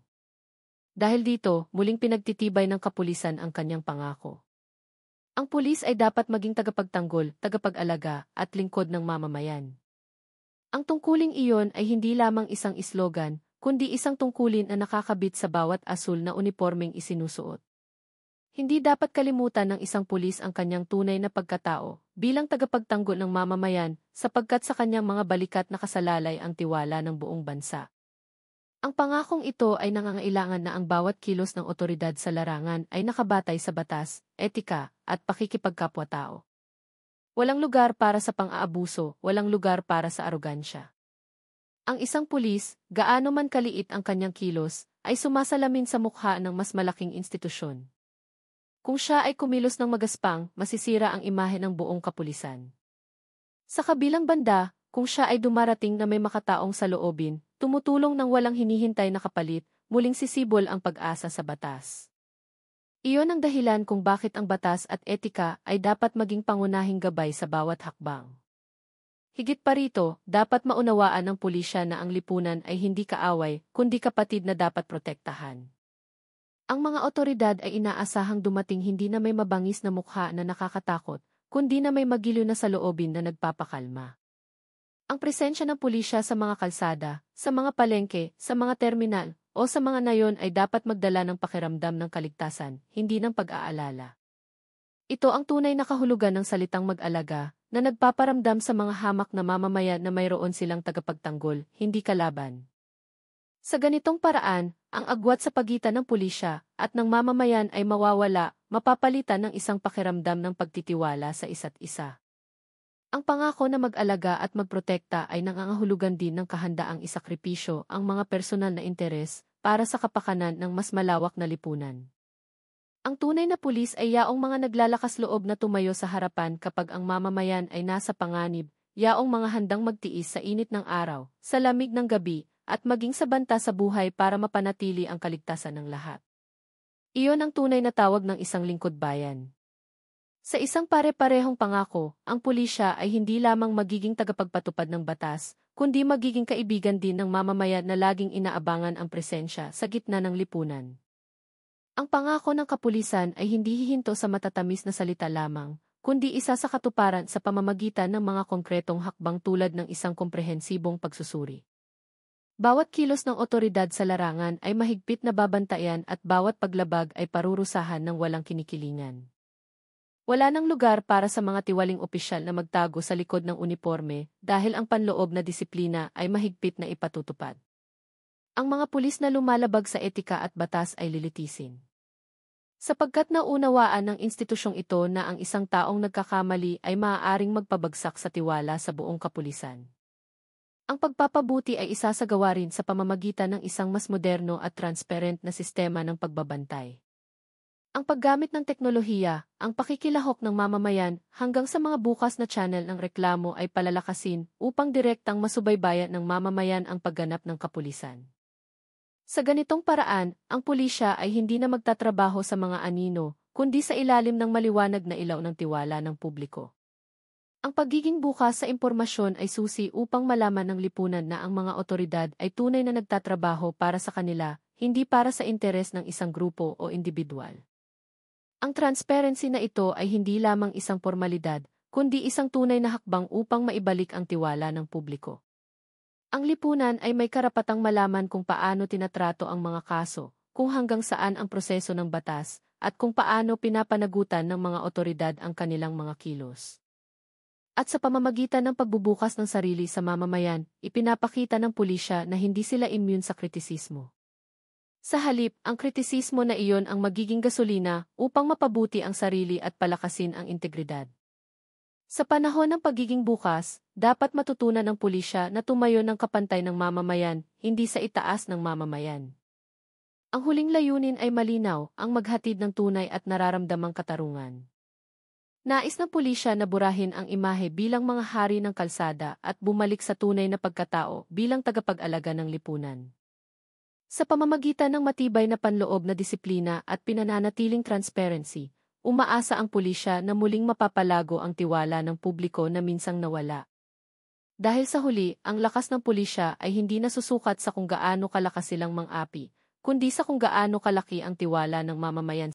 Dahil dito, muling pinagtitibay ng kapulisan ang kanyang pangako. Ang pulis ay dapat maging tagapagtanggol, tagapag-alaga, at lingkod ng mamamayan. Ang tungkuling iyon ay hindi lamang isang islogan, kundi isang tungkulin na nakakabit sa bawat asul na unipormeng isinusuot. Hindi dapat kalimutan ng isang pulis ang kanyang tunay na pagkatao, bilang tagapagtanggol ng mamamayan, sapagkat sa kanyang mga balikat nakasalalay ang tiwala ng buong bansa. Ang pangakong ito ay nangangailangan na ang bawat kilos ng otoridad sa larangan ay nakabatay sa batas, etika, at pakikipagkapwa-tao. Walang lugar para sa pang-aabuso, walang lugar para sa arogansya. Ang isang pulis, gaano man kaliit ang kanyang kilos, ay sumasalamin sa mukha ng mas malaking institusyon. Kung siya ay kumilos ng magaspang, masisira ang imahe ng buong kapulisan. Sa kabilang banda, kung siya ay dumarating na may makataong sa loobin, tumutulong ng walang hinihintay na kapalit, muling sisibol ang pag-asa sa batas. Iyon ang dahilan kung bakit ang batas at etika ay dapat maging pangunahing gabay sa bawat hakbang. Higit pa rito, dapat maunawaan ng pulisya na ang lipunan ay hindi kaaway, kundi kapatid na dapat protektahan. Ang mga otoridad ay inaasahang dumating hindi na may mabangis na mukha na nakakatakot, kundi na may magiliw na saloobin na nagpapakalma. Ang presensya ng pulisya sa mga kalsada, sa mga palengke, sa mga terminal, o sa mga nayon ay dapat magdala ng pakiramdam ng kaligtasan, hindi ng pag-aalala. Ito ang tunay na kahulugan ng salitang mag-alaga, na nagpaparamdam sa mga hamak na mamamayan na mayroon silang tagapagtanggol, hindi kalaban. Sa ganitong paraan, ang agwat sa pagitan ng pulisya at ng mamamayan ay mawawala, mapapalitan ng isang pakiramdam ng pagtitiwala sa isa't isa. Ang pangako na mag-alaga at magprotekta ay nangangahulugan din ng kahandaang isakripisyo ang mga personal na interes para sa kapakanan ng mas malawak na lipunan. Ang tunay na pulis ay yaong mga naglalakas loob na tumayo sa harapan kapag ang mamamayan ay nasa panganib, yaong mga handang magtiis sa init ng araw, sa lamig ng gabi, at maging sa banta sa buhay para mapanatili ang kaligtasan ng lahat. Iyon ang tunay na tawag ng isang lingkod bayan. Sa isang pare-parehong pangako, ang pulisya ay hindi lamang magiging tagapagpatupad ng batas, kundi magiging kaibigan din ng mamamayan na laging inaabangan ang presensya sa gitna ng lipunan. Ang pangako ng kapulisan ay hindi hihinto sa matatamis na salita lamang, kundi isa sa katuparan sa pamamagitan ng mga konkretong hakbang tulad ng isang komprehensibong pagsusuri. Bawat kilos ng otoridad sa larangan ay mahigpit na babantayan at bawat paglabag ay parurusahan ng walang kinikilingan. Wala nang lugar para sa mga tiwaling opisyal na magtago sa likod ng uniporme dahil ang panloob na disiplina ay mahigpit na ipatutupad. Ang mga pulis na lumalabag sa etika at batas ay lilitisin. Sapagkat naunawaan ng institusyong ito na ang isang taong nagkakamali ay maaaring magpabagsak sa tiwala sa buong kapulisan. Ang pagpapabuti ay isasagawa rin sa pamamagitan ng isang mas moderno at transparent na sistema ng pagbabantay. Ang paggamit ng teknolohiya, ang pakikilahok ng mamamayan, hanggang sa mga bukas na channel ng reklamo ay palalakasin upang direktang masubaybayan ng mamamayan ang pagganap ng kapulisan. Sa ganitong paraan, ang pulisya ay hindi na magtatrabaho sa mga anino, kundi sa ilalim ng maliwanag na ilaw ng tiwala ng publiko. Ang pagiging bukas sa impormasyon ay susi upang malaman ng lipunan na ang mga otoridad ay tunay na nagtatrabaho para sa kanila, hindi para sa interes ng isang grupo o individual. Ang transparency na ito ay hindi lamang isang formalidad, kundi isang tunay na hakbang upang maibalik ang tiwala ng publiko. Ang lipunan ay may karapatang malaman kung paano tinatrato ang mga kaso, kung hanggang saan ang proseso ng batas, at kung paano pinapanagutan ng mga otoridad ang kanilang mga kilos. At sa pamamagitan ng pagbubukas ng sarili sa mamamayan, ipinapakita ng pulisya na hindi sila immune sa kritisismo. Sa halip, ang kritisismo na iyon ang magiging gasolina upang mapabuti ang sarili at palakasin ang integridad. Sa panahon ng pagiging bukas, dapat matutunan ng pulisya na tumayo ng kapantay ng mamamayan, hindi sa itaas ng mamamayan. Ang huling layunin ay malinaw, ang maghatid ng tunay at nararamdamang katarungan. Nais ng pulisya na burahin ang imahe bilang mga hari ng kalsada at bumalik sa tunay na pagkatao bilang tagapag-alaga ng lipunan. Sa pamamagitan ng matibay na panloob na disiplina at pinananatiling transparency, umaasa ang pulisya na muling mapapalago ang tiwala ng publiko na minsang nawala. Dahil sa huli, ang lakas ng pulisya ay hindi nasusukat sa kung gaano kalakas silang mang-api, kundi sa kung gaano kalaki ang tiwala ng mamamayan